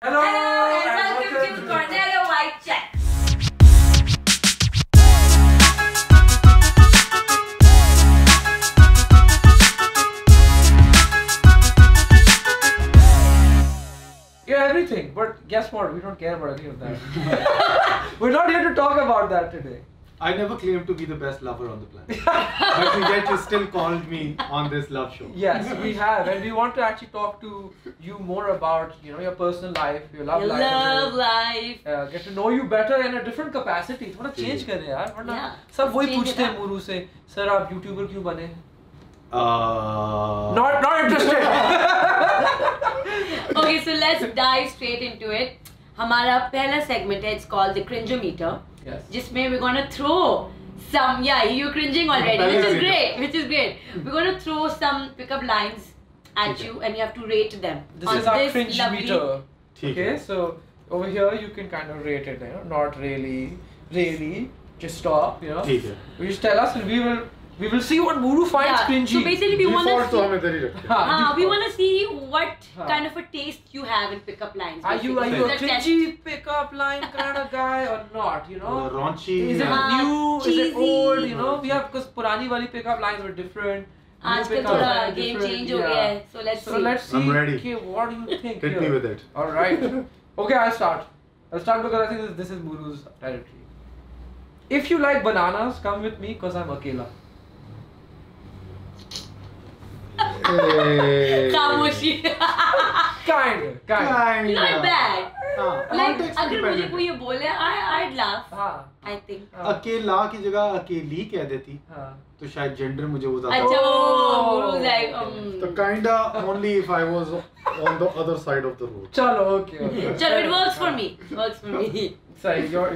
Hello, and welcome to Cornello White Checks. Yeah, everything. But guess what? We don't care about any of that. We're not here to talk about that today. I never claimed to be the best lover on the planet. But yet you still called me on this love show. Yes, we have, and we want to actually talk to you more about, your personal life, your love Your life. love life. Get to know you better in a different capacity. थोड़ा change करें यार, वरना Yeah, सब वही change पूछते it हैं up. मुरू से, sir आप YouTuber क्यों बने? Not Not interested. Okay, so let's dive straight into it. हमारा पहला segment है, it's called the Cringeometer. Yes. जिसमें we're gonna throw some, you're cringing already, which is great. We're gonna throw some pickup lines at you, and you have to rate them. This on is our this cringe lovely- meter. ठीक Okay, है. so over here you can kind of rate it, not really, just stop, ठीक है. You just tell us and we will see what Muru finds Yeah, cringy. so basically we want Default तो to हम इधर ही रखते हैं. हाँ, we default. want to see what हाँ. kind of a taste you have in pickup lines. Are you basically. a Let's test. cringy pickup line kind of guy or not? Raunchy. Is it हाँ, new? Is it cheesy. old? We have because पुरानी वाली pickup lines were different. New आजकल pickup थोड़ा lines are game different, change हो गया है. So let's So see. let's see. I'm ready. Okay, what do you think? Hit me with it. All right. Okay, I'll start. I'll start because I think this is Muru's territory. If you like bananas, come with me because I'm akela. Hey. खामोशी. Kind. Not bad. हाँ. Like Context अगर मुझे dependent. कोई ये बोले, I'd laugh. हाँ. I think. अकेला की जगह अकेली कह देती हाँ. तो शायद जेंडर मुझे वो ज्यादा. अच्छा Oh. वो like तो kinda only if I was on the other side of the road. चलो okay. चलो it works for me. Works for me. Sorry, you're.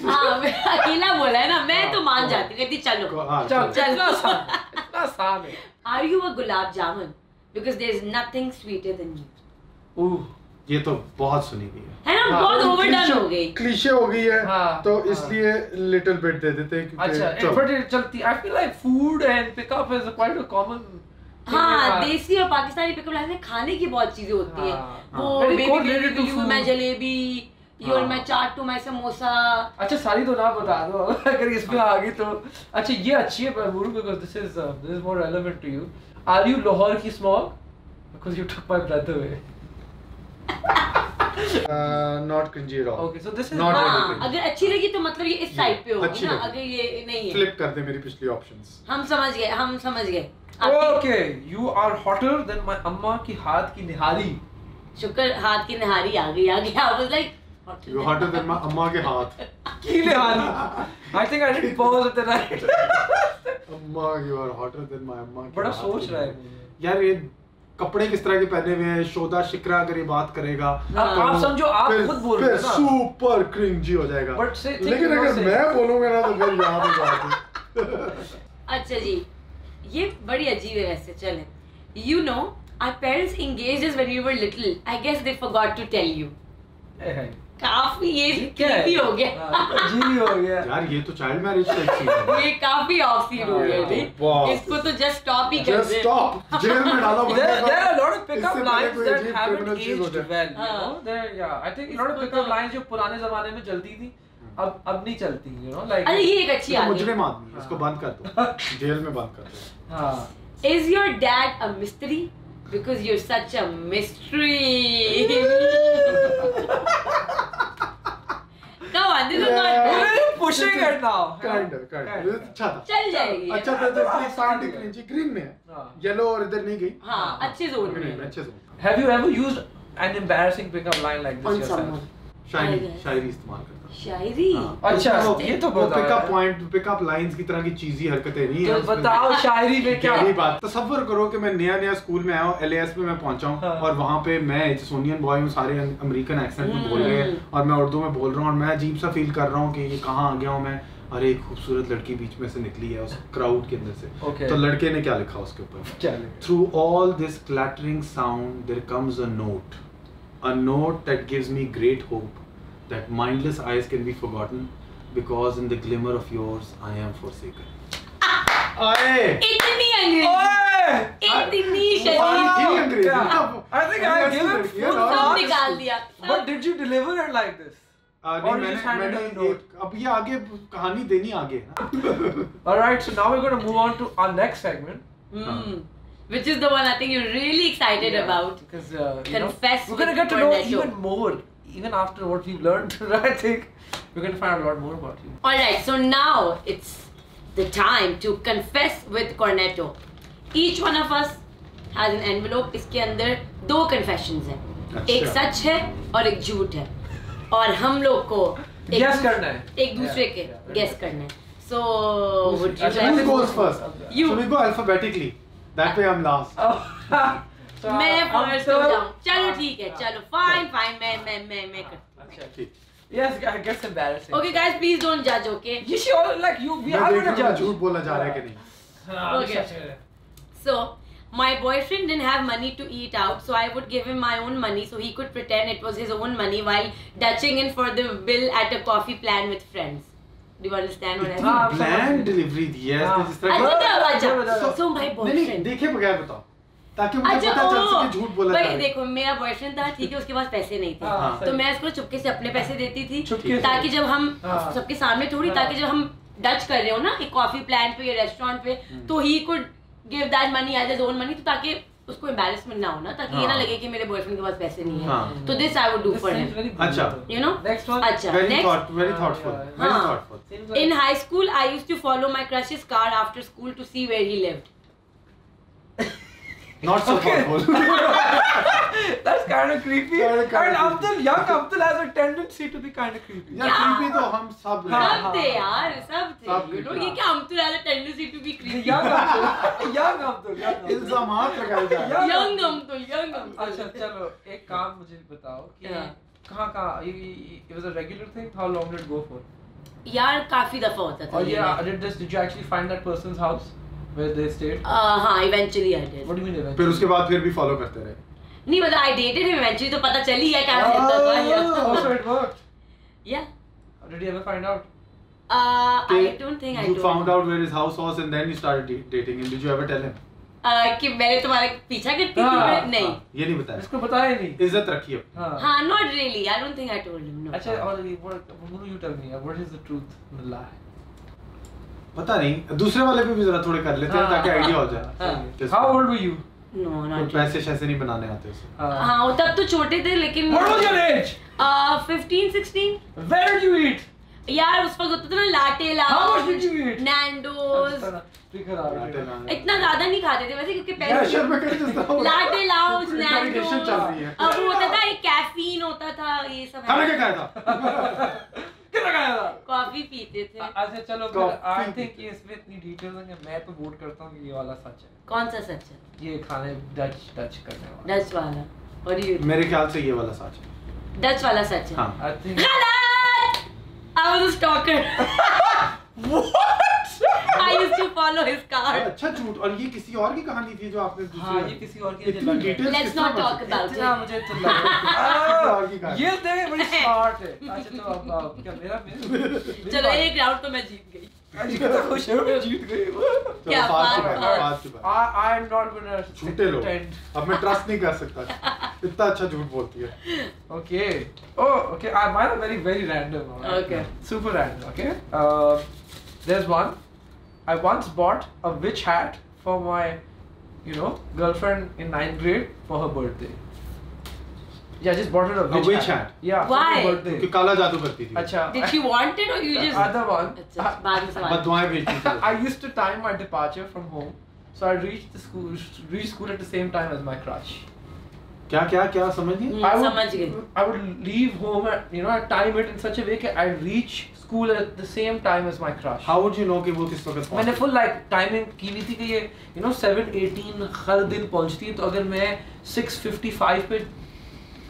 हाँ अकेला बोला है ना, मैं तो मान जाती हूँ, कहती चलो. हाँ, चल चल. इतना आसान है. Are you a gulab jamun? Because there is nothing sweeter than you. Ooh. ये तो बहुत सुनी गई है. है ना, हाँ, बहुत overdone हो गई. क्लीशे हो गई है. हाँ, तो हाँ. इसलिए लिटिल बिट दे देते हैं क्योंकि अच्छा, but it चलती. I feel like food and pickup is quite a common. हाँ देसी और पाकिस्तानी पिकअप लाइन में खाने की बहुत चीजें होती है. हाँ, वो very baby correlated to you food. मैं जलेबी, यू और हाँ. मैं चाट टू मैं समोसा. अच्छा सारी तो ना बता दो अगर इसमें आ गई तो. अच्छा ये अच्छी है पर Muru because this is more relevant to you. Are you Lahore ki smog? Because you took my breath away. not cringy at all. Okay, so this is Not not. really. हाँ, अगर अच्छी लगी तो मतलब ये इस साइड पे होगी अच्छी ना, लगी. अगर ये नहीं है. फ्लिप कर दे मेरी पिछली ऑप्शंस. हम समझ गए. Okay, you are hotter than my अम्मा की हाथ की निहारी. शुक्र हाथ की निहारी आ गई. I was like You hotter than my अम्मा के हाथ. की निहारी. I think I didn't pause at the right. अम्मा you are hotter than my अम्मा के बड़ा हाथ सोच की रहा है. निहारी. यार ये कपड़े किस तरह के पहने हुए हैं, शोदा शिकरा अगर ये बात करेगा आप समझो आप खुद बोल रहे हो ना. सुपर क्रिंजी हो जाएगा. But say- think लेकिन you अगर say. मैं बोलूंगा ना तो फिर यहाँ पे बात. अच्छा जी, ये बड़ी अजीब है वैसे. चले, you know our parents engaged us when we were little. I guess they forgot to tell you. काफी ये creepy हो गया. अजीब हो गया. यार ये तो चाइल्ड मैरिज टाइप सीन है. ये काफी ऑफ सीन हो गया जी. बहुत. इसको तो जस्ट स्टॉप ही कर Just दे. stop. जेल में डालो बंदे There को. are a lot of pickup इससे पहले lines कोई that अजीब haven't criminal चीज हो aged जाए. well. हाँ. I think a lot of इसको pickup तो- lines जो पुराने जमाने में चलती थी, अब नहीं चलती. Like. अरे ये एक अच्छी ये तो आ मुजरिम गई. आदमी है, इसको बंद कर दो. जेल में बंद कर दो. हाँ. Is your dad a mystery? Because you're such a mystery. Come on, this is not. You're pushing it now. Kind of. अच्छा था. चल जाएगी. अच्छा था तो काइंड क्रिंजी ग्रीन में है. हाँ. येलो और इधर नहीं गई. हाँ, अच्छे जोन में. अच्छे से. Have you ever used an embarrassing pickup line like this On yourself? someone. शायरी इस्तेमाल करता. शायरी. अच्छा, ये तो वो बताओ पिकअप यार. पॉइंट पिकअप लाइंस की तरह की चीजी हरकतें नहीं है. तो बताओ शायरी में क्या. गहरी बात. तसव्वुर करो कि मैं नया स्कूल में आया हूँ, LAS में मैं पहुंचा हूँ. हाँ. और वहाँ पे मैं एचसोनियन बॉय हूँ, सारे अमेरिकन एक्सेंट में बोल रहे हैं और मैं उर्दू में बोल रहा हूँ और मैं अजीब सा फील कर रहा हूँ कि ये कहाँ आ गया हूँ मैं. अरे एक खूबसूरत लड़की बीच में से निकली है उस क्राउड के अंदर से. Okay. तो लड़के ने क्या लिखा उसके ऊपर? चले. Through all this clattering sound there comes a note that gives me great hope that mindless eyes can be forgotten because in the glimmer of yours I am forsaken. Aye! इतनी अंग्रेजी. ओए इतनी थी अंग्रेजी I think I gave it full सब marks. निकाल दिया But did you deliver it like this? नहीं, Or you just handed मैंने a note? अब ये आगे कहानी देनी आगे है ना। Alright, so now we're going to move on to our next segment. Which is the one I think you're really excited about. Because, Confess we're going to with get to know Cornetto. even more. Even after what we've learned, I think we're going to find a lot more about you. Alright, so now it's the time to confess with Cornetto. Each one of us has an envelope. इसके अंदर 2 confessions हैं. अच्छा। एक सच है और एक झूठ है. और हम लोग को Guess करना है. एक दूसरे के guess करना है. So would you अच्छा, like Who to goes first? You. So we go alphabetically. That way I'm last. So, मैं first हो जाऊँ. चलो हाँ, ठीक है. हाँ. चलो fine मैं करती हूँ. अच्छा. ठीक। Yes, I guess embarrassing. Okay guys, please don't judge, okay? You should all like you. We मैं are देख going to रहा हूँ judge. झूठ बोला जा रहा है कि नहीं। हाँ, Okay. सच है. So, my boyfriend didn't have money to eat out, so I would give him my own money so he could pretend it was his own money while dutching in for the bill at a coffee plan with friends. Do you understand what I mean? हाँ, Planned delivery थी, yes, हाँ. जिस तरह अच्छा, so my नहीं boyfriend. देखे बगैर बताओ ताकि मुझे अच्छा, पता चल सके झूठ बोला जा रहा भाई है। देखो मेरा बॉयफ्रेंड था, ठीक है, उसके पास पैसे नहीं थे, हाँ, तो मैं उसको चुपके से अपने पैसे देती थी चुपके से। ताकि जब हम हाँ। सबके सामने थोड़ी, हाँ। ताकि जब हम डच कर रहे हो ना एक कॉफी प्लान पे या रेस्टोरेंट पे, तो he could give that money as his own money, तो ताकि उसको एम्बैरेसमेंट ना हो ना, ताकि ये ना हाँ। लगे कि मेरे बॉयफ्रेंड के पास पैसे नहीं है, हाँ। तो this I would do This for seems him, very अच्छा. brutal. you know. Next one. अच्छा, Very next. very Yeah, thoughtful, yeah, very हाँ. thoughtful. Seems like In high school, I used to follow my crush's car after school to see where he lived. Not so Okay. thoughtful. That's kind of creepy. Kinda And creepy. Abdul, young Abdul has a tendency to be kind of creepy. यार creepy तो हम सब हाँ, हैं। सब थे यार, सब थे. सब You know, creepy. ये क्या हम तो rather tendency to be creepy. Young Abdul, young Abdul, young Abdul. इल्जामात लगाए जा रहे हैं। Young Abdul, young Abdul. अच्छा चलो एक काम मुझे बताओ कि Yeah. कहाँ it was a regular thing. How long did it go for? यार काफी दफा होता था. Or ये. yeah, did you actually find that person's house where they stayed? हाँ, eventually I did. What do you mean eventually? फिर उसके बाद फिर भी फॉलो करते रहे। नहीं मतलब I dated him eventually, तो पता चल ही गया क्या रहता था. Oh, Yeah. so it worked. Yeah. Did you ever find out? I don't think I You told found him. out where his house was and then you started dating him. Did you ever tell him? कि मैंने तुम्हारा पीछा करती थी. हाँ. मैं नहीं. हाँ, ये नहीं बताया। इसको बताया नहीं. इज्जत रखी अपनी। हाँ. हाँ, not really. I don't think I told him. No. अच्छा और what do you tell me? What is the truth and the lie? पता नहीं दूसरे वाले पे भी जरा थोड़े कर लेते हैं ताकि आइडिया हो जाए। हाँ. How old were you? No, कोई not really. पैसे शैसे नहीं बनाने आते उसे। हाँ, वो तब तो छोटे थे लेकिन. What was your age? 15, 16. Where did you eat? यार उस वक्त होता था ना latte How much lounge, did you eat? Nando's. इतना ज्यादा नहीं खाते थे वैसे क्योंकि प्रेशर में कर जिस तरह लाटे लाउंज, Interrogation चल रही है। अब वो होता था एक कैफीन होता था, ये सब खाना है. क्या खाया था? कितना खाया था? कॉफी पीते थे. अच्छा चलो Coffee आई थिंक ये इसमें इतनी डिटेल्स हैं कि मैं तो वोट करता हूँ कि ये वाला सच है. कौन सा सच है? ये खाने डच करने वाला. डच वाला. और ये मेरे ख्याल से ये वाला सच है। डच वाला सच है. हाँ। I think. गलत. I was a stalker. What? I used to follow his car. अच्छा झूठ और ये किसी और की कहानी थी जो आपने हाँ ये किसी और की इतनी details Let's not talk about इतना it. मुझे तो लगा और की कहानी। ये देख बड़ी स्मार्ट है. अच्छा तो अब क्या मेरा चलो एक राउंड तो मैं जीत गई. कितना खुश है मैं जीत गई. क्या फास्ट बात की है? बात की बात। I am not gonna झूठे लोग pretend. अब मैं ट्रस्ट नहीं कर सकता इतना अच्छा झूठ बोलती है। Okay. Oh, okay. Mine are very random. Alright? Okay. Super random. Okay. There's one. I once bought a witch hat for my, girlfriend in 9th grade for her birthday. Yeah, I just bought her a witch hat. Yeah. Why? For her क्योंकि birthday. काला जादू करती थी। अच्छा. Did she want it or you The just? other one. अच्छा, बाद में सवाल. बददुआएं भेजती थी। I used to time my departure from home, so I reached school at the same time as my crush. क्या समझ नहीं? समझ गई. I would leave home at, I time it in such a way that I reach school at the same time as my crush. How would you know कि वो किस वक्त मैंने full like timing की हुई थी कि ये 7:18 हर दिन पहुंचती है, तो अगर मैं 6:55 पे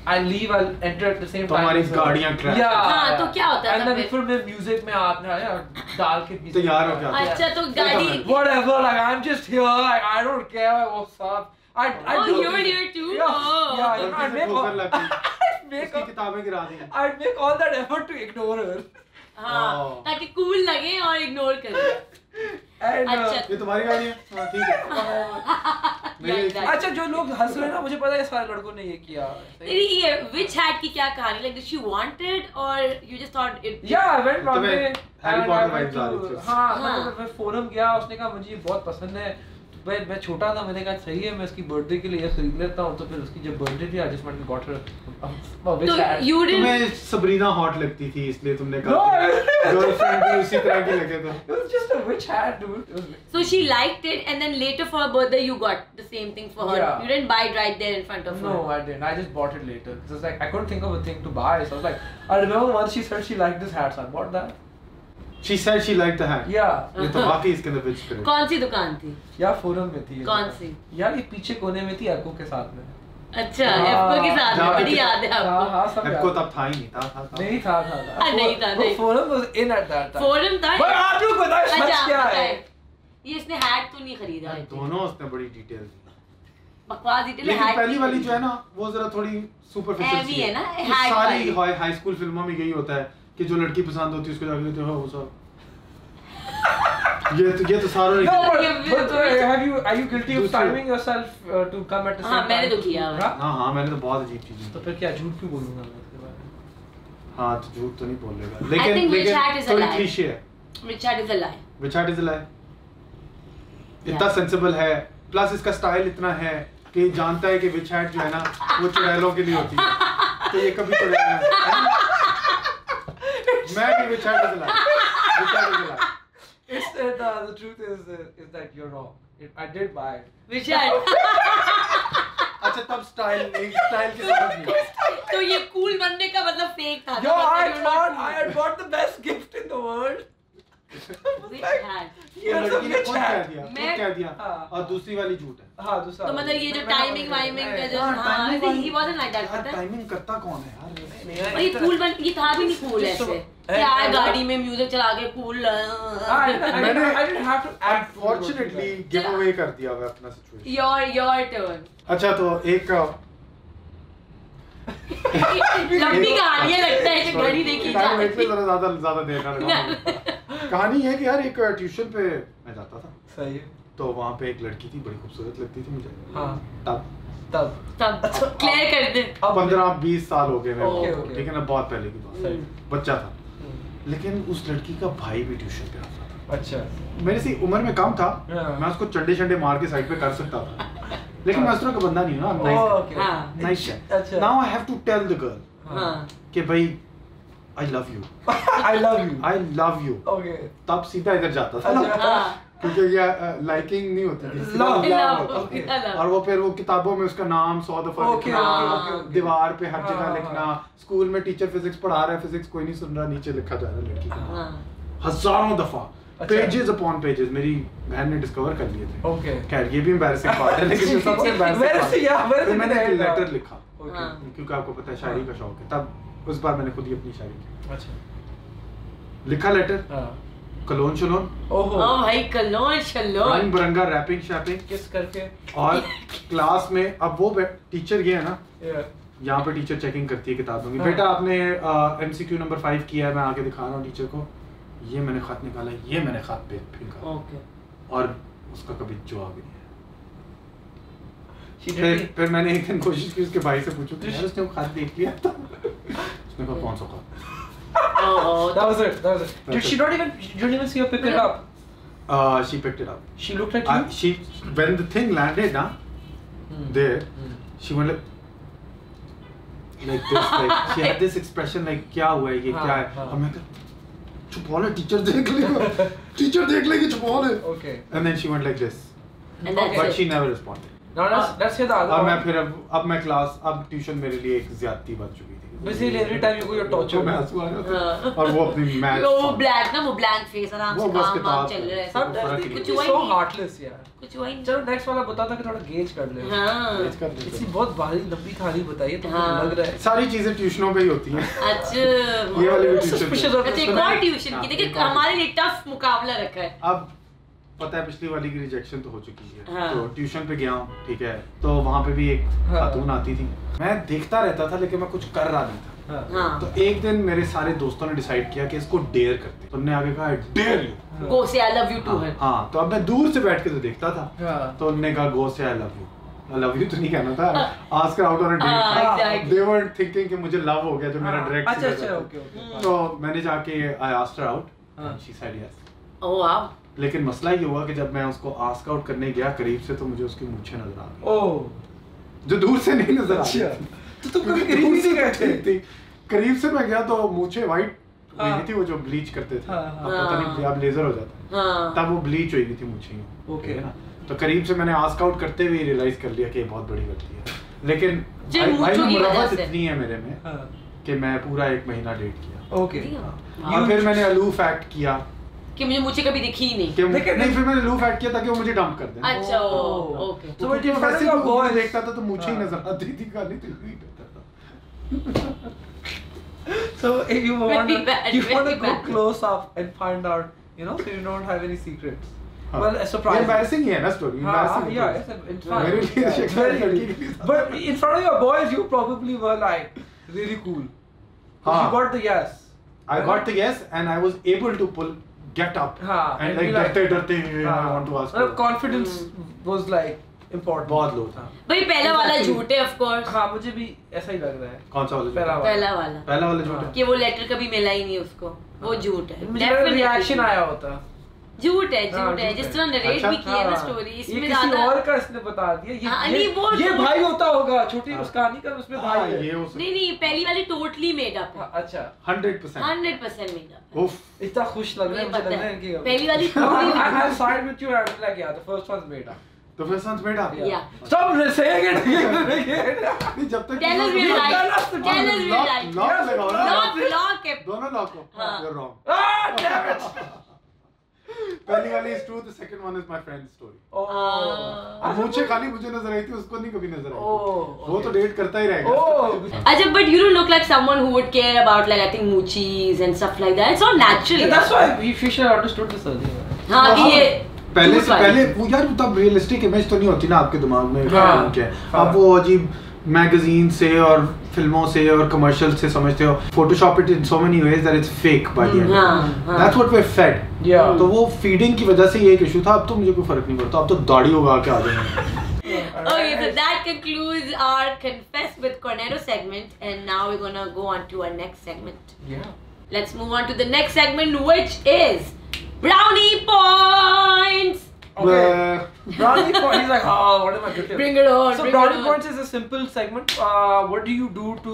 I leave, I'll enter at the same तो time. हमारी as her. गाड़ियाँ crash. Yeah. हाँ, तो क्या होता है And तब then फिर मैं म्यूजिक में आपने डाल के music तैयार हो में- गया। अच्छा तो गाड़ी. Whatever, like I'm just here, like I don't care what's up. I Oh, do you're this. here too? Yeah, Oh. yeah. गलती I से make ठोकर all, लगी। I make उसकी किताबें गिरा दी। I'd make all that effort to ignore her. हाँ, Oh. ताकि cool लगे और इग्नोर करें. And अच्छा. ये तुम्हारी गाड़ी है? हाँ ठीक है। अच्छा जो लोग हंस रहे हैं ना, मुझे पता है सारे लड़कों ने ये किया। ये विच हैट की क्या कहानी, like did she wanted or you just thought it? या I went one day, Harry Potter vibes आ रही थी। हां मैं फोरम गया, उसने कहा मुझे ये बहुत पसंद है, मैं छोटा था, मैंने कहा सही है मैं इसकी बर्थडे के लिए ये खरीद लेता हूं। तो फिर उसकी जब बर्थडे थी I just went and got her. तो यू डिड, तुम्हें सबरीना हॉट लगती थी इसलिए तुमने कहा गर्लफ्रेंड भी उसी तरह की लगे तो। It was just a witch hat, dude. so she liked it and then later for her birthday you got the same thing for her. Yeah. You didn't buy it right there in front of her. No, I didn't. I just bought it later. Because I was like, I couldn't think of a thing to buy. So I was like, I remember once she said she liked this hat, so I bought that. She said she liked the hat. Yeah. ये तो वाकई इसके अंदर विच spirit। कौन सी दुकान थी? यार forum में थी। कौन सी? यार ये पीछे कोने में थी एप्को के साथ में। अच्छा, एप्को के साथ में, बड़ी याद है आपको। हाँ सब एप्को तब था ही नहीं, था नहीं था नहीं था नहीं। Forum was in at that time। Forum था। भाई आप लोग बताओ सच क्या है? ये इसने हैट तो नहीं खरीदा है। दोनों उसने बड़ी डिटेल दी। बकवास डिटेल है। लेकिन पहली वाली जो है ना वो जरा थोड़ी सुपरफिशियल Heavy है ना, सारी हाई स्कूल फिल्मों में यही होता है कि जो लड़की पसंद होती है उसको जाके देते हो वो सब। ये तो सारा No, but are you guilty of timing yourself to come at the same time? हाँ मैंने तो किया। हाँ मैंने तो बहुत अजीब चीजें। तो फिर क्या झूठ क्यों बोलूँगा मैं इसके बारे में? हाँ तो झूठ तो नहीं बोलेगा, I think which hat is a थोड़ी lie? क्लीशे है। Which hat is a lie? Which hat is a lie? इतना सेंसिबल है, प्लस इसका स्टाइल इतना है कि जानता है कि विच हैट जो है ना वो चुड़ैलों के लिए होती है, तो ये कभी चुड़ैल मैं भी witch hat is lie, witch hat is lie. It's the truth is that you're wrong. I did buy it. Which hat? अच्छा तब स्टाइल की समझ नहीं। तो ये कूल बनने का मतलब फेक था। Yo, I thought I had bought the best gift in the world. Which hat? Here's a लड़की ने witch खुद कह hat. दिया, मैं- खुद कह दिया। हाँ। और दूसरी वाली झूठ है। हाँ दूसरा। तो मतलब ये जो टाइमिंग वाइमिंग का जो हाँ he wasn't like that, पता है? टाइमिंग करता कौन है यार? और ये कूल बन, ये था भी नहीं कूल ऐसे। क्या गाड़ी में म्यूजिक चला के cool. I didn't have to act. Unfortunately give away कर दिया मैं अपना सिचुएशन। Your turn. अच्छा तो एक लंबी कहानियां लगता है कि घड़ी देखी टाइम जाती इसलिए ज्यादा देखा रहा। कहानी है कि यार एक ट्यूशन पे मैं जाता था, सही है। तो वहाँ पे एक लड़की थी, बड़ी खूबसूरत लगती थी मुझे। हाँ। तब क्लियर कर दे। 15-20 साल हो गए मेरे ओके, को, ओके। ठीक है ना, बहुत पहले की बात, सही। बच्चा था। लेकिन उस लड़की का भाई भी ट्यूशन पे आता था। अच्छा। मेरे से उम्र में कम था, हाँ। मैं उसको चंडे मार के साइड पे कर सकता था, लेकिन मैं उस तरह का बंदा नहीं हूँ ना। ओके। हाँ। नाइस है। अच्छा। Now I have to tell the girl हाँ। कि भाई I love you, I love you. I love you. Okay. तब सीधा इधर जाता था ना, अच्छा। हाँ। क्योंकि ये लाइकिंग नहीं होती थी, सीधा Love, love होता okay. था। और वो फिर वो किताबों में उसका नाम 100 दफा Okay, लिखना, okay, okay. दीवार पे हर हाँ, जगह हाँ, लिखना, हाँ। स्कूल में टीचर फिजिक्स पढ़ा रहा है, फिजिक्स कोई नहीं सुन रहा, नीचे लिखा जा रहा है लड़की का नाम। हाँ। हजारों दफा, अच्छा। पेजेस अपॉन पेजेस मेरी बहन ने डिस्कवर कर लिए थे। Okay. खैर ये भी एम्बैरेसिंग बात है, लेकिन जो सबसे embarrassing Embarrassing, बात है, yeah, embarrassing फिर मैंने एक है। लेटर लिखा, Okay. हाँ। क्योंकि आपको पता है शायरी का शौक है, तब उस बार मैंने खुद ही अपनी शायरी की। अच्छा। लिखा लेटर, हाँ। कलोन शलोन, ओहो। ओ भाई कलोन शलोन। रंग बिरंगा रैपिंग शैपिंग, किस करके? और क्लास में अब वो टीचर ये है ना, Yeah. यहाँ पे टीचर चेकिंग करती है किताबों की, हाँ। बेटा आपने MCQ नंबर 5 किया है, मैं आके दिखा रहा हूँ टीचर को, ये मैंने खत निकाला, ये मैंने खत पे फेंका, ओके। और उसका कभी जवाब ही नहीं है। She did. फिर मैंने एक दिन कोशिश की उसके भाई से पूछूं कि यार उसने वो खत देख लिया था, उसने कहा कौन सा खत? That was it. That was it. Did she not even? You didn't even see her pick it up. She picked it up. She looked at you. She when the thing landed, there, she went like this, like she had this expression like क्या हुआ है, ये हाँ, क्या है? हाँ। और मैं कहा छुपा ले, टीचर देख लेगा, टीचर देख लेगी, छुपा ले। Okay. And then she went like this, And that's but it. she never responded. Now let's hear the other अब मैं one. फिर अब मैं क्लास, अब ट्यूशन मेरे लिए एक ज्यादती बन चुकी थी। Basically every time you go, you're tortured. मैं हंसू आ रहा था, हाँ। और वो अपनी मैथ, वो ब्लैक ना, वो ब्लैंक फेस आराम वो से बस काम किताब चल रहा है। सब Sometimes फर्क they नहीं can कुछ be हुआ ही so नहीं। heartless यार. कुछ हुआ ही नहीं। चलो नेक्स्ट वाला बता था कि थोड़ा गेज कर ले. हाँ। इसी बहुत भारी लंबी कहानी बताइए तो हाँ। मुझे लग रहा है. सारी चीजें ट्यूशनों पे ही होती हैं। अच्छा। ये वाली भी ट्यूशन Suspicious पे। of अच्छा एक और ट्यूशन की, देखिए हमारे लिए टफ मुकाबला रखा है। अब पता है पिछली वाली की रिजेक्शन तो हो चुकी है, हाँ। तो ट्यूशन पे गया हूँ, ठीक है, तो वहाँ पे भी एक हाँ। खातून आती थी, मैं देखता रहता था लेकिन मैं कुछ कर रहा नहीं था। हाँ। तो एक दिन मेरे सारे दोस्तों ने डिसाइड किया कि इसको डेयर करते, तो उन्होंने आगे कहा dare you, Go say I love you to her. हाँ, तो अब मैं दूर से बैठ के तो देखता था, हाँ. तो उन्होंने कहा गो से आई love you, I love you तो नहीं कहना था, ask her out on a date. exactly. They weren't thinking कि मुझे love हो गया जो मेरा direct अच्छा सीधा था. okay. तो मैंने जाके I asked her out and she said yes. Oh wow. लेकिन मसला ये हुआ कि जब मैं उसको ask out करने गया करीब से तो मुझे उसकी मूंछें नजर आ गई. Oh. जो दूर से नहीं नजर आ रही अच्छा. थी. तो तुम कभी करीब नहीं गए थे? करीब से मैं गया तो मूंछें white हुई हुई थी, वो जो ब्लीच करते थे. अब पता नहीं अब लेजर हो जाता है. तब वो ब्लीच हुई थी मूंछें. ओके ना. तो करीब से मैंने आस्क आउट करते हुए रियलाइज कर लिया कि ये बहुत बड़ी गलती है. लेकिन भाई मुरावत इतनी है मेरे में कि मैं पूरा 1 महीना डेट किया. ओके. और फिर मैंने अलूफ एक्ट किया कि मुझे मुझे कभी दिखी ही नहीं. नहीं फिर मैंने अलूफ एक्ट किया ताकि वो मुझे डंप कर दे. अच्छा ओके. तो मैं जब वैसे ही बॉय देखता था तो मूंछें ही नजर आती थी, गाली तो ही करता था. So if you want to go bad. close up and find out, you know, so you don't have any secrets. हाँ. Well, a surprise. Embarrassing ही है ना story. Embarrassing. Yeah, it's fun. मेरे लिए It's very good. But in front of your boys, you probably were like really cool. हाँ. You got the yes. I got the yes and I was able to get up हाँ. and like डरते I want to ask. Confidence was like important. बहुत low था. भाई पहला वाला झूठ है of course. हाँ मुझे भी ऐसा ही लग रहा है. कौन सा वाला? पहला वाला झूठ है. कि वो लेटर कभी मिला ही नहीं उसको, वो झूठ है. मुझे रिएक्शन आया होता. झूठ है जिस तरह नरेट भी किया ना स्टोरी इसमें ज्यादा. किसी और का इसने बता दिया. ये भाई होता होगा छोटी उस कहानी का उसमें भाई है. नहीं पहली वाली टोटली मेड अप है. अच्छा 100% मेड अप. उफ इतना खुश लग रहा है मुझे लग रहा है कि पहली वाली पूरी I side with you and like yeah the first one's made up. The first one's made up. Yeah. Stop saying it. जब तक Tell us we're right. Tell us we're right. Lock लगाओ ना. Lock है. दोनों lock हो. You're wrong. Ah damn it. पहली वाली is true, the second one is my friend's story. अब मुझे खाली मुझे नजर आई थी, उसको नहीं कभी नजर आई. वो तो डेट करता ही रहेगा. अच्छा but you don't look like someone who would care about like I think moochies and stuff like that. It's not natural. Yeah, that's why we should have understood this earlier. हाँ कि ये पहले वो यार तब रियलिस्टिक इमेज तो नहीं होती ना आपके दिमाग में. अब वो अजीब मैगजीन से और फिल्मों से और कमर्शियल से समझते हो. Photoshop it in so many ways that it's fake by the end. That's what we are fed. तो वो फीडिंग की वजह से ये एक इशू था. अब तो मुझे कोई फर्क नहीं पड़ता. अब तो दाढ़ी उगा के आ जाएंगे. Okay, so that concludes our Confess with Cornetto segment, and now we're gonna go on to our next segment. Yeah. Let's move on to the next segment, which is Brownie Points. Okay. Brownie points. He's like, oh, what am I good at? Bring it on. So brownie points is a simple segment. What do you do to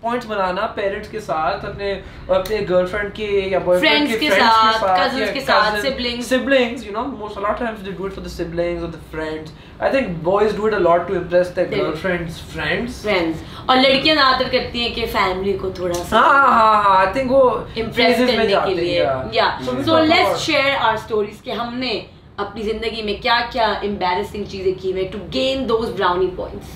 points banana parents के साथ अपने girlfriend के या boyfriend के friends के साथ cousins के साथ siblings most a lot of times they do it for the siblings or the friends. I think boys do it a lot to impress their girlfriends friends और लड़कियां ज्यादातर करती हैं कि फैमिली को थोड़ा सा हाँ I think वो इम्प्रेस करने के लिए. So let's share our stories कि हमने अपनी जिंदगी में क्या embarrassing चीजें की हैं to gain those brownie points.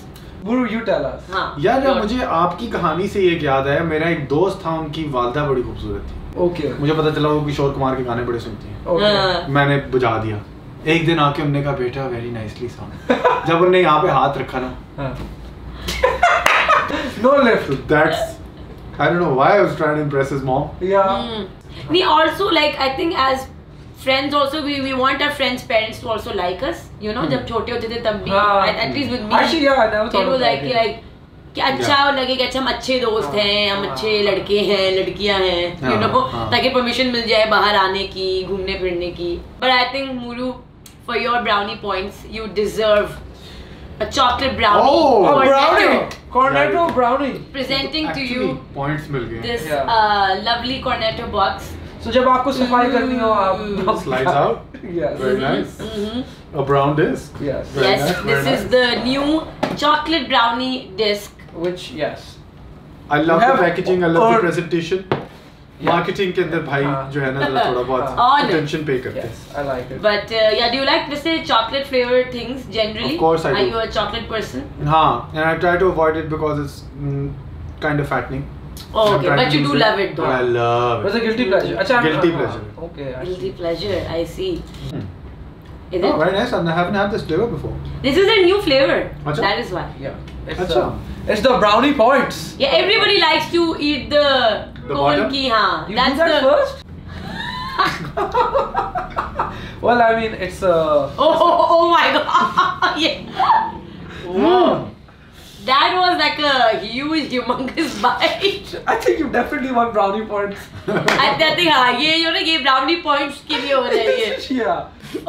Guru, you tell us. हाँ. यार मुझे आपकी कहानी से ये याद है. मेरा एक दोस्त था, उनकी वालदा बड़ी खूबसूरत थी. Okay. मुझे पता चला वो किशोर कुमार के गाने बड़े सुनती हैं. Okay. मैंने बजा दिया. एक दिन आके उन्होंने कहा बेटा वेरी नाइसली सॉन्ग. जब उन्होंने यहाँ पे हाथ रखा ना. No left. So that's I don't know why I was trying to impress his mom. Yeah. Nee, also like I think as friends also we want our friends' parents to also like us. जब छोटे होते थे तब भी at least with me. Actually, yeah, I never thought of that. कि अच्छा लगे कि अच्छा हम अच्छे दोस्त हैं, हम अच्छे लड़के हैं, लड़कियां हैं, ताकि परमिशन मिल जाए बाहर आने की, घूमने फिरने की. But I think Muru, for your brownie points, you deserve a chocolate brownie. Oh, a brownie! Cornetto brownie. Presenting to you points मिल गए. This lovely Cornetto box. So जब आपको सफाई करनी हो आप slides out. Yes. Very nice. A brown disc. Yes. Yes. This is the new chocolate brownie disc. Which yes. I love the packaging. I love the presentation. Marketing के अंदर भाई जो है ना थोड़ा बहुत attention pay करते हैं. Yes, I like it. But yeah, do you like this chocolate flavored things generally? Of course I do. Are you a chocolate person? हाँ, and I try to avoid it because it's kind of fattening. Oh, okay, but you do love it though. I love it. It's a guilty pleasure. अच्छा, guilty pleasure. Okay. Guilty pleasure. I see. Is it? Oh, very nice. I haven't had this flavor before. This is a new flavor. Achha? That is why. Yeah. It's the brownie points. Yeah, everybody likes to eat the cone ki. हाँ. You do that first? Well, I mean, it's Oh my god. Yeah. That was like a huge, humongous bite. I think you definitely won brownie points. I think ये brownie points के लिए हो रहा है ये. Yeah.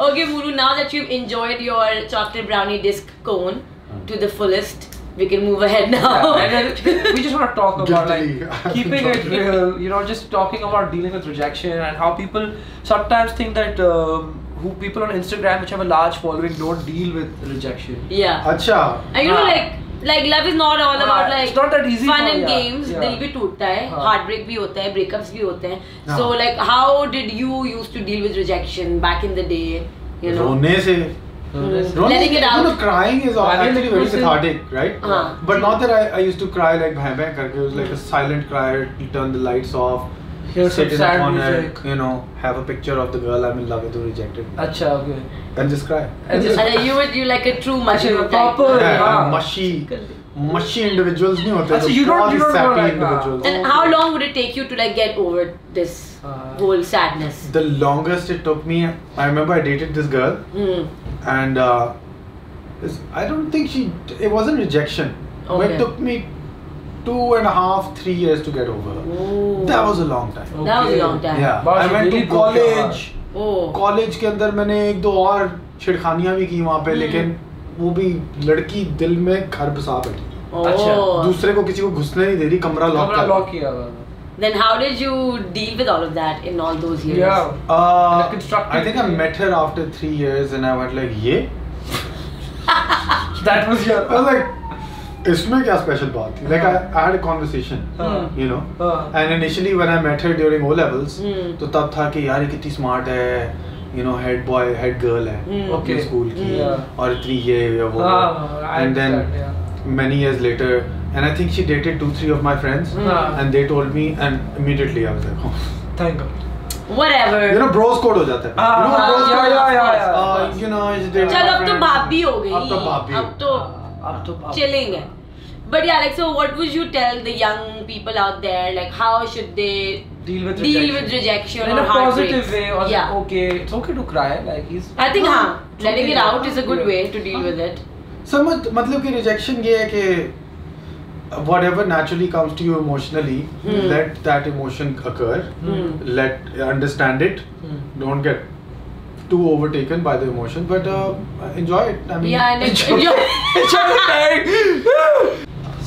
Okay, Muru, now that you've enjoyed your chocolate brownie disc cone to the fullest, we can move ahead now. Yeah, and then we just want to talk about Guiltily. like keeping it real, you know, just talking about dealing with rejection and how people sometimes think that who people on Instagram which have a large following don't deal with rejection. Yeah. अच्छा. And you know, like love is not all about like it's not that easy fun for- and yeah, games. yeah. दिल भी टूटता है, हाँ. heartbreak भी होता है, breakups भी होते हैं. हाँ. So like, how did you used to deal with rejection back in the day? You know, रोने से. letting it out. You know, crying is actually very cathartic, right? हाँ. But not that I used to cry like bhai bhai karke. It was like a silent cry. You turn the lights off. Hear Sit some in the sad corner, music. you know, have a picture of the girl I'm in love with who rejected me, Acha, okay. and just cry. And just, And then you like a true Actually, Majnun type. proper, Yeah, हाँ. mushy individuals नहीं होते. अच्छा, जो you don't बहुत ही know sappy like, individuals. And how long would it take you to like get over this whole sadness? The longest it took me, I remember I dated this girl, and I don't think it wasn't rejection. But Okay. it took me 2.5, 3 years to get over her. Oh. That was a long time. That was a long time. Yeah. Wow, I she went to really broke your college. Oh. College के अंदर मैंने 1-2 और छिड़खानियां भी की वहाँ पे, लेकिन वो भी लड़की दिल में घर बसा बैठी, अच्छा. Oh. दूसरे को किसी को घुसने नहीं दे रही, कमरा लॉक कमरा कर lock किया हुआ था. Then how did you deal with all of that in all those years? Yeah. Uh, And a constructive I think I met her after 3 years and I went like, ये? That was your. I was like, इसमें क्या special बात थी? Like I had a conversation, you know. And initially when I met her during O levels, तो तब था कि यार ये कितनी smart है, you know, head boy, head girl है, Okay. स्कूल की, Yeah. और इतनी ये वो, I and then understand, yeah. many years later, and I think she dated 2-3 of my friends, and they told me, and immediately I was like, oh. Thank God. Whatever. You know, bros code हो जाता है. You know, bros yeah, code? yeah. You know, she dated चल my अब तो friend. भाभी हो गई. अब तो भाभी. अब तो अब तो chilling है. But yeah, like, so what would you tell the young people out there? Like, how should they deal with rejection in or a heartbreak? positive way, or Yeah. okay, it's okay to cry. Like he's. I think हाँ, it's letting okay it to- out is a good way to deal with it. मतलब कि rejection ये है कि whatever naturally comes to you emotionally, let that emotion occur, understand it, don't get too overtaken by the emotion, but enjoy it. I mean, Yeah, and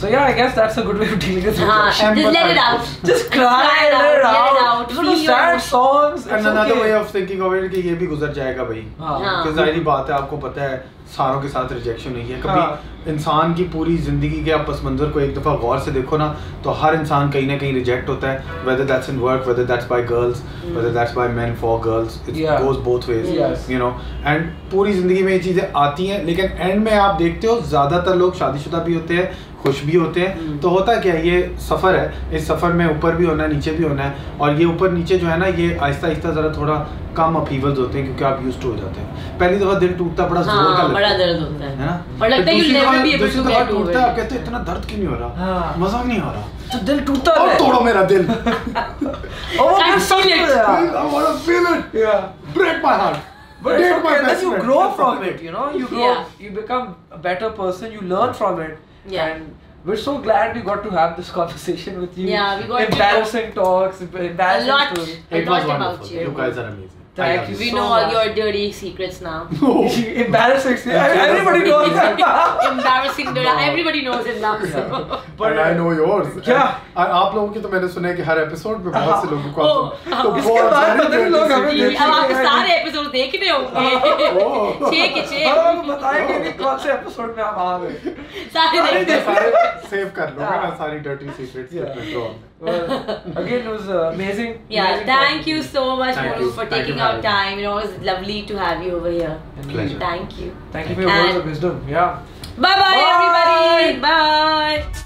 So yeah, I guess that's a good way of dealing with हाँ, rejection. just let it out. Just cry, let it out. Feel Listen to your sad emotions. songs. and It's another okay. way of thinking of it कि ये भी गुजर जाएगा भाई. हाँ. क्योंकि जाहिर बात है, आपको पता है सारों के साथ रिजेक्शन हुई है. कभी इंसान की पूरी जिंदगी के आप पस मंजर को एक दफ़ा गौर से देखो ना, तो हर इंसान कहीं ना कहीं रिजेक्ट होता है, whether that's in work, whether that's by girls, whether that's by men for girls, it goes both ways, you know. And पूरी जिंदगी में ये चीज़ें आती हैं, लेकिन एंड में आप देखते हो ज़्यादातर लोग शादीशुदा भी होते हैं, खुश भी होते हैं. तो होता क्या है, ये सफ़र है, इस सफ़र में ऊपर भी होना है, नीचे भी होना है, और ये ऊपर नीचे जो है ना, ये आहिस्ता आहिस्ता ज़रा थोड़ा कम अपीवल्स होते हैं, क्योंकि आप यूज्ड हो जाते हैं. पहली दफ़ा दिल टूटता बड़ा जोर का लगता बड़ा है, दर्द होता है ना. और लगता है you'll never be able to get over टूटता है, आप it. कहते हैं इतना दर्द क्यों नहीं हो रहा, हाँ. मजाक नहीं हो रहा, तो दिल टूटा और है. तोड़ो मेरा दिल. I feel it. I want to feel it. Yeah. Break my heart. But it's Break my okay, then best you friend. grow from it, you know. You grow, Yeah. you become a better person. You learn from it. Yeah. And we're so glad we got to have this conversation with you. Yeah, we got to embarrassing talks, embarrassing A lot. stories. It A was lot about wonderful. you. You guys are amazing. Thank I love you. We so know all much. your dirty secrets now. Embarrassing. Everybody knows that. Embarrassing dirty. Everybody knows it now. So. But I know yours. क्या? आप लोगों की तो मैंने सुना है कि हर episode में बहुत से लोगों को तो इसके बहुत बाद सारे पता नहीं लोग हमें dirty अब आपको सारे एपिसोड देखने होंगे. छह के छह. और हम बताएंगे कि कौन से एपिसोड में हम आ गए. सारे secrets देखने. सारे सेव कर लो ना सारी dirty secrets Yeah. Well, again, it was amazing. Yeah, amazing thank talking you to so much, Thank Monu, you. for Thank you taking for out having me. time. It was lovely to have you over here. Pleasure. Thank you. Thank you for your words And- of wisdom. Yeah. Bye bye, Bye. everybody. Bye.